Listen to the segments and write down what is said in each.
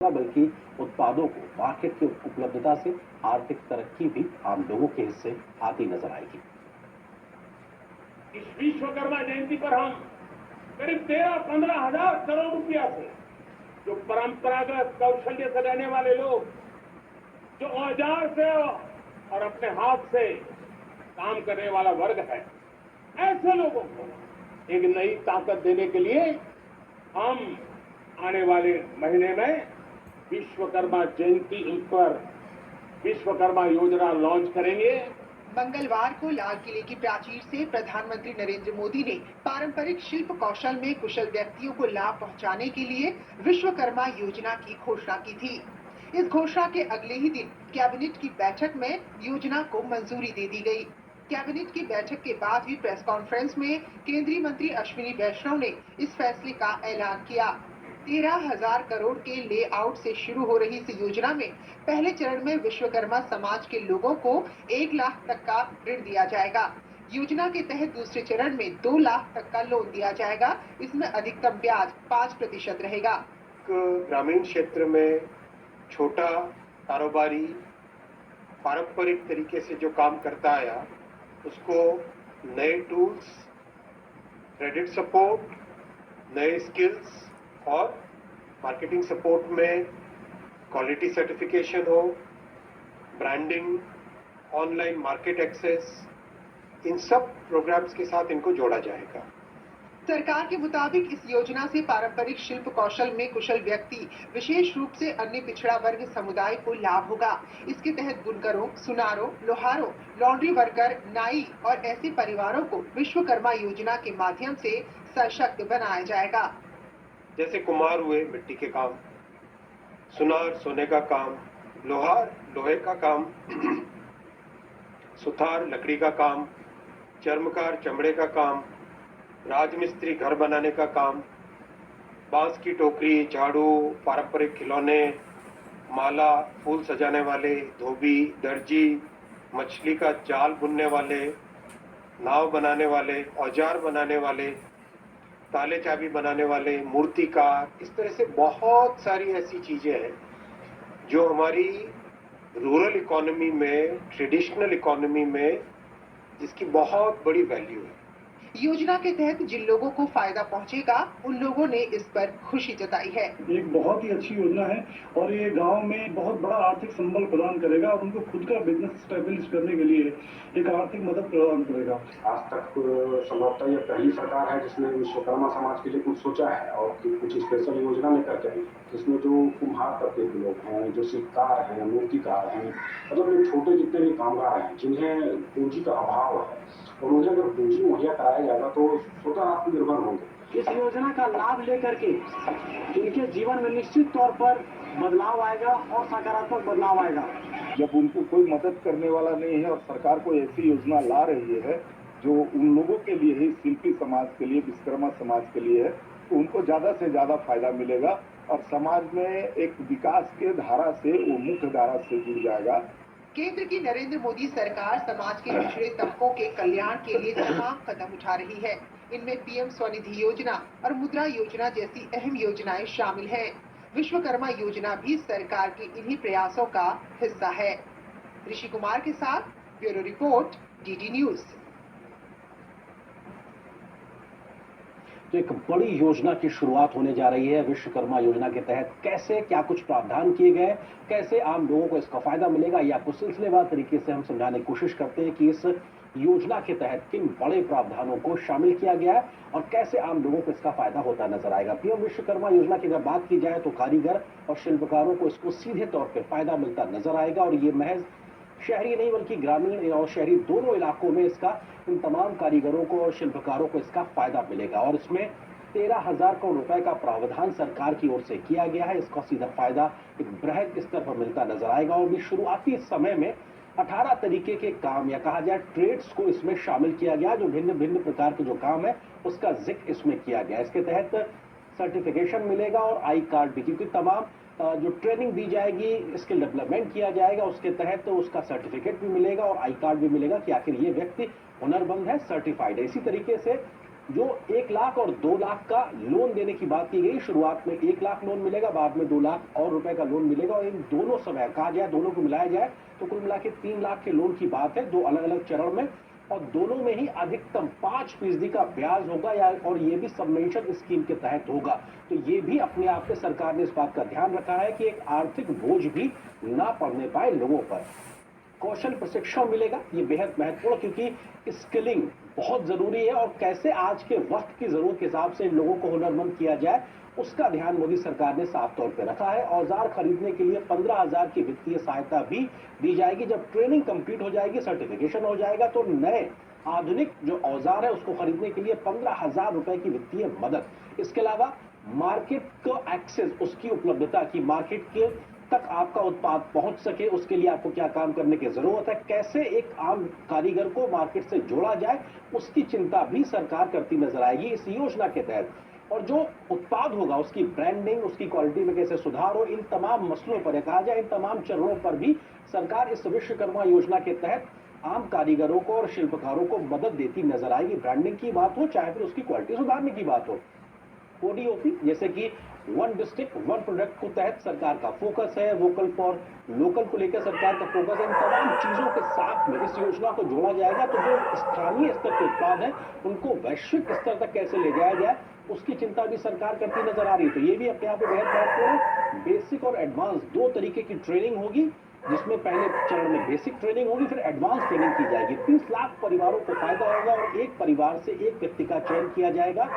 बल्कि उत्पादों को मार्केट की उपलब्धता से आर्थिक तरक्की भी आम लोगों के हिस्से आती नजर आएगी। इस विश्वकर्मा जयंती पर हम करीब 13-15 हजार करोड़ रुपया से जो परंपरागत कौशल्य से रहने वाले लोग, जो औजार से और अपने हाथ से काम करने वाला वर्ग है, ऐसे लोगों को एक नई ताकत देने के लिए हम आने वाले महीने में विश्वकर्मा जयंती पर विश्वकर्मा योजना लॉन्च करेंगे। मंगलवार को लाल किले की प्राचीर से प्रधानमंत्री नरेंद्र मोदी ने पारंपरिक शिल्प कौशल में कुशल व्यक्तियों को लाभ पहुंचाने के लिए विश्वकर्मा योजना की घोषणा की थी। इस घोषणा के अगले ही दिन कैबिनेट की बैठक में योजना को मंजूरी दे दी गई। कैबिनेट की बैठक के बाद हुई प्रेस कॉन्फ्रेंस में केंद्रीय मंत्री अश्विनी वैष्णव ने इस फैसले का ऐलान किया। 13,000 करोड़ के लेआउट से शुरू हो रही इस योजना में पहले चरण में विश्वकर्मा समाज के लोगों को 1 लाख तक का ऋण दिया जाएगा। योजना के तहत दूसरे चरण में 2 लाख तक का लोन दिया जाएगा। इसमें अधिकतम ब्याज 5% रहेगा। ग्रामीण क्षेत्र में छोटा कारोबारी पारंपरिक तरीके से जो काम करता आया, उसको नए टूल्स, क्रेडिट सपोर्ट, नए स्किल्स और मार्केटिंग सपोर्ट में क्वालिटी सर्टिफिकेशन हो, ब्रांडिंग, ऑनलाइन मार्केट एक्सेस, इन सब प्रोग्राम्स के साथ इनको जोड़ा जाएगा। सरकार के मुताबिक इस योजना से पारंपरिक शिल्प कौशल में कुशल व्यक्ति, विशेष रूप से अन्य पिछड़ा वर्ग समुदाय को लाभ होगा। इसके तहत बुनकरों, सुनारों, लोहारों, लॉन्ड्री वर्कर, नाई और ऐसे परिवारों को विश्वकर्मा योजना के माध्यम से सशक्त बनाया जाएगा। जैसे कुम्हार हुए मिट्टी के काम, सुनार सोने का काम, लोहार लोहे का काम, सुथार लकड़ी का काम, चर्मकार चमड़े का काम, राजमिस्त्री घर बनाने का काम, बांस की टोकरी, झाड़ू, पारंपरिक खिलौने, माला, फूल सजाने वाले, धोबी, दर्जी, मछली का जाल बुनने वाले, नाव बनाने वाले, औजार बनाने वाले, ताले चाबी बनाने वाले, मूर्तिकार, इस तरह से बहुत सारी ऐसी चीजें हैं जो हमारी रूरल इकोनॉमी में, ट्रेडिशनल इकोनॉमी में जिसकी बहुत बड़ी वैल्यू है। योजना के तहत जिन लोगों को फायदा पहुंचेगा, उन लोगों ने इस पर खुशी जताई है। एक बहुत ही अच्छी योजना है और ये गांव में बहुत बड़ा आर्थिक संबल प्रदान करेगा और उनको खुद का बिजनेस स्टेब्लिश करने के लिए एक आर्थिक मदद प्रदान करेगा। आज तक संभवतः ये पहली सरकार है जिसने विश्वकर्मा समाज के लिए कुछ सोचा है और कुछ स्पेशल योजना लेकर के, जिसमें जो कुम्हार तबके के लोग हैं, जो शिल्पकार हैं, मूर्तिकार हैं, मतलब छोटे जितने भी कामगार हैं जिन्हें पूंजी का अभाव है, और उन्हें अगर पूंजी मुहैया कराया जाएगा तो स्वतः आत्मनिर्भर होंगे। इस योजना का लाभ लेकर के इनके जीवन में निश्चित तौर पर बदलाव आएगा और सकारात्मक बदलाव आएगा। जब उनको कोई मदद करने वाला नहीं है और सरकार कोई ऐसी योजना ला रही है जो उन लोगों के लिए ही, शिल्पी समाज के लिए, विश्वकर्मा समाज के लिए है, तो उनको ज्यादा से ज्यादा फायदा मिलेगा और समाज में एक विकास के धारा से वो मुख्य धारा से जुड़ जाएगा। केंद्र की नरेंद्र मोदी सरकार समाज के पिछड़े तबकों के कल्याण के लिए तमाम कदम उठा रही है। इनमें पीएम स्वनिधि योजना और मुद्रा योजना जैसी अहम योजनाएं शामिल हैं। विश्वकर्मा योजना भी सरकार के इन्हीं प्रयासों का हिस्सा है। ऋषि कुमार के साथ ब्यूरो रिपोर्ट, डीडी न्यूज। तो एक बड़ी योजना की शुरुआत होने जा रही है। विश्वकर्मा योजना के तहत कैसे क्या कुछ प्रावधान किए गए, कैसे आम लोगों को इसका फायदा मिलेगा, या आपको सिलसिलेवार तरीके से हम समझाने की कोशिश करते हैं कि इस योजना के तहत किन बड़े प्रावधानों को शामिल किया गया है और कैसे आम लोगों को इसका फायदा होता नजर आएगा। पीएम विश्वकर्मा योजना की अगर बात की जाए तो कारीगर और शिल्पकारों को इसको सीधे तौर पर फायदा मिलता नजर आएगा और ये महज शहरी नहीं बल्कि ग्रामीण और शहरी दोनों इलाकों में इसका इन तमाम कारीगरों को और शिल्पकारों को इसका फायदा मिलेगा। और इसमें 13,000 करोड़ रुपए का प्रावधान सरकार की ओर से किया गया है। इसका सीधा फायदा एक बृहद स्तर पर मिलता नजर आएगा और भी शुरुआती समय में 18 तरीके के काम या कहा जाए ट्रेड्स को इसमें शामिल किया गया, जो भिन्न भिन्न प्रकार के जो काम है उसका जिक्र इसमें किया गया। इसके तहत सर्टिफिकेशन मिलेगा और आई कार्ड भी, क्योंकि तमाम जो ट्रेनिंग दी जाएगी, स्किल डेवलपमेंट किया जाएगा, उसके तहत तो उसका सर्टिफिकेट भी मिलेगा और आई कार्ड भी मिलेगा कि आखिर ये व्यक्ति हुनरमंद है, सर्टिफाइड है। इसी तरीके से जो 1 लाख और 2 लाख का लोन देने की बात की गई। शुरुआत में 1 लाख लोन मिलेगा, बाद में 2 लाख और रुपए का लोन मिलेगा और इन दोनों समय कहा जाए, दोनों को मिलाया जाए तो कुल मिला के 3 लाख के लोन की बात है, 2 अलग अलग चरण में, और दोनों में ही अधिकतम 5% का ब्याज होगा या और ये भी सबमेंशन स्कीम के तहत होगा। तो ये भी अपने आप में सरकार ने इस बात का ध्यान रखा है कि एक आर्थिक बोझ भी ना पड़ने पाए लोगों पर। कौशल प्रशिक्षण मिलेगा, ये बेहद महत्वपूर्ण, क्योंकि स्किलिंग बहुत जरूरी है और कैसे आज के वक्त की जरूरत के हिसाब से लोगों को हुनरमंद किया जाए उसका ध्यान मोदी सरकार ने साफ तौर पर रखा है। औजार खरीदने के लिए 15,000 की वित्तीय सहायता भी दी जाएगी। जब ट्रेनिंग कंप्लीट हो जाएगी, सर्टिफिकेशन हो जाएगा, तो नए आधुनिक जो औजार है उसको खरीदने के लिए 15,000 रुपए की वित्तीय मदद। इसके अलावा मार्केट को एक्सेस, उसकी उपलब्धता की, मार्केट के तक आपका उत्पाद पहुंच सके उसके लिए आपको क्या काम करने की जरूरत है, कैसे एक आम कारीगर को मार्केट से जोड़ा जाए, उसकी चिंता भी सरकार करती नजर आएगी इस योजना के तहत। और जो उत्पाद होगा उसकी ब्रांडिंग, उसकी क्वालिटी में कैसे सुधार हो, इन तमाम मसलों पर, कहा जाए इन तमाम चरणों पर भी सरकार इस विश्वकर्मा योजना के तहत आम कारीगरों को और शिल्पकारों को मदद देती नजर आएगी। ब्रांडिंग की बात हो चाहे फिर उसकी क्वालिटी सुधारने की बात हो। ओडीओपी जैसे कि वन डिस्ट्रिक्ट वन प्रोडक्ट को तहत सरकार का फोकस है, वोकल फॉर लोकल को लेकर सरकार का फोकस है। इन तमाम चीजों के साथ में इस योजना को जोड़ा जाएगा तो जो स्थानीय स्तर के उत्पाद हैं उनको वैश्विक स्तर तक कैसे ले जाया जाए उसकी चिंता भी सरकार करती नजर आ रही है। तो ये भी अपने आप में बेहद महत्वपूर्ण है। बेसिक और एडवांस दो तरीके की ट्रेनिंग होगी, जिसमें पहले चरण में बेसिक ट्रेनिंग होगी, फिर एडवांस ट्रेनिंग की जाएगी। 30 लाख परिवारों को फायदा होगा और एक परिवार से एक व्यक्ति का चयन किया जाएगा।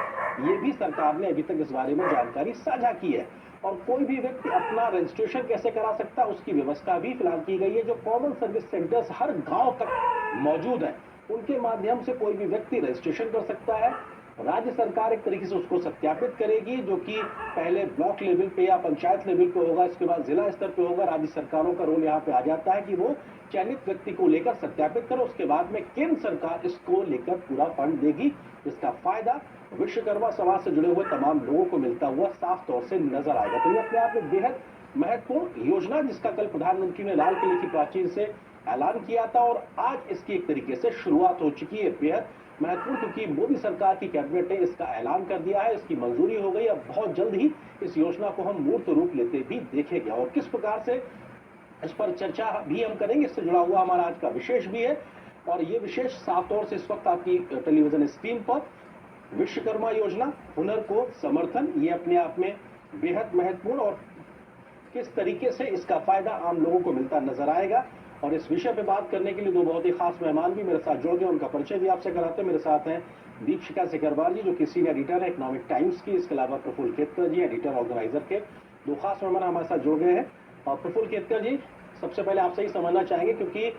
ये भी सरकार ने अभी तक इस बारे में जानकारी साझा की है। और कोई भी व्यक्ति अपना रजिस्ट्रेशन कैसे करा सकता है उसकी व्यवस्था भी फिलहाल की गई है। जो कॉमन सर्विस सेंटर्स हर गांव तक मौजूद है उनके माध्यम से कोई भी व्यक्ति रजिस्ट्रेशन कर सकता है। राज्य सरकार एक तरीके से उसको सत्यापित करेगी, जो कि पहले ब्लॉक लेवल पे या पंचायत लेवल पे होगा, इसके बाद जिला स्तर पे होगा। राज्य सरकारों का रोल यहाँ पे आ जाता है कि वो चयनित व्यक्ति को लेकर सत्यापित करे, उसके बाद में केंद्र सरकार इसको लेकर पूरा फंड देगी। इसका फायदा विश्वकर्मा समाज से जुड़े हुए तमाम लोगों को मिलता हुआ साफ तौर से नजर आएगा। तो ये अपने आप में बेहद महत्वपूर्ण योजना, जिसका कल प्रधानमंत्री ने लाल किले की प्राचीर से ऐलान किया था और आज इसकी एक तरीके से शुरुआत हो चुकी है। बेहद महत्वपूर्ण, क्योंकि मोदी सरकार की कैबिनेट ने इसका ऐलान कर दिया है, इसकी मंजूरी हो गई। अब बहुत जल्द ही इस योजना को हम मूर्त रूप लेते भी देखेंगे और किस प्रकार से इस पर चर्चा भी हम करेंगे। इससे जुड़ा हुआ हमारा आज का विशेष भी है और ये विशेष साफ तौर से इस वक्त आपकी टेलीविजन स्क्रीन पर विश्वकर्मा योजना, हुनर को समर्थन, ये अपने आप में बेहद महत्वपूर्ण और किस तरीके से इसका फायदा आम लोगों को मिलता नजर आएगा। और इस विषय पे बात करने के लिए दो बहुत ही खास मेहमान भी मेरे साथ जुड़ गए, उनका परिचय भी आपसे कराते हैं। मेरे साथ हैं दीपशिखा सिकरवार जी, जो कि सीनियर एडिटर है इकोनॉमिक टाइम्स की। इसके अलावा प्रफुल्ल केतकर जी, एडिटर ऑर्गेनाइजर के। दो खास मेहमान हमारे साथ जुड़ गए हैं। और प्रफुल्ल केतकर जी, सबसे पहले आपसे ही समझना चाहेंगे, क्योंकि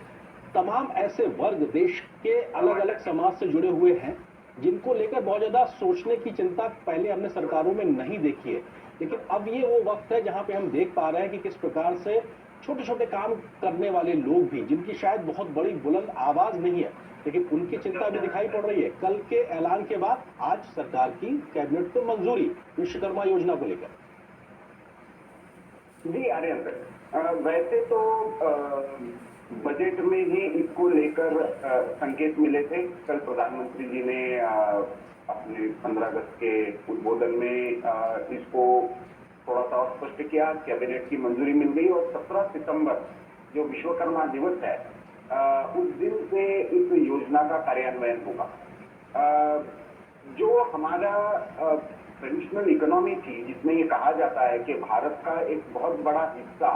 तमाम ऐसे वर्ग देश के अलग अलग समाज से जुड़े हुए हैं जिनको लेकर बहुत ज्यादा सोचने की चिंता पहले हमने सरकारों में नहीं देखी है, लेकिन अब ये वो वक्त है जहां पे हम देख पा रहे हैं कि किस प्रकार से छोटे छोटे काम करने वाले लोग भी, जिनकी शायद बहुत बड़ी बुलंद आवाज नहीं है, लेकिन उनकी चिंता भी दिखाई पड़ रही है। कल के ऐलान के बाद आज सरकार की कैबिनेट को मंजूरी विश्वकर्मा योजना को लेकर। जी आर्यन, वैसे तो बजट में ही इसको लेकर संकेत मिले थे। कल प्रधानमंत्री जी ने अपने 15 अगस्त के उद्बोधन में इसको थोड़ा सा और स्पष्ट किया, कैबिनेट की मंजूरी मिल गई और 17 सितंबर जो विश्वकर्मा दिवस है उस दिन से इस योजना का कार्यान्वयन होगा। जो हमारा ट्रेडिशनल इकोनॉमी थी, जिसमें ये कहा जाता है कि भारत का एक बहुत बड़ा हिस्सा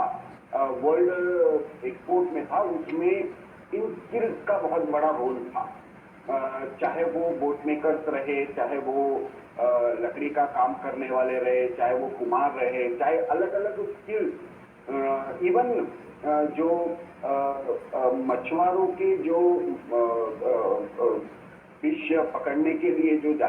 वर्ल्ड एक्सपोर्ट में था, उसमें इन स्किल्स का बहुत बड़ा रोल था। चाहे वो बोट मेकर्स रहे, चाहे वो लकड़ी का काम करने वाले रहे, चाहे वो कुम्हार रहे, चाहे अलग अलग स्किल्स, इवन जो मछुआरों के जो फिश पकड़ने के लिए जो जाल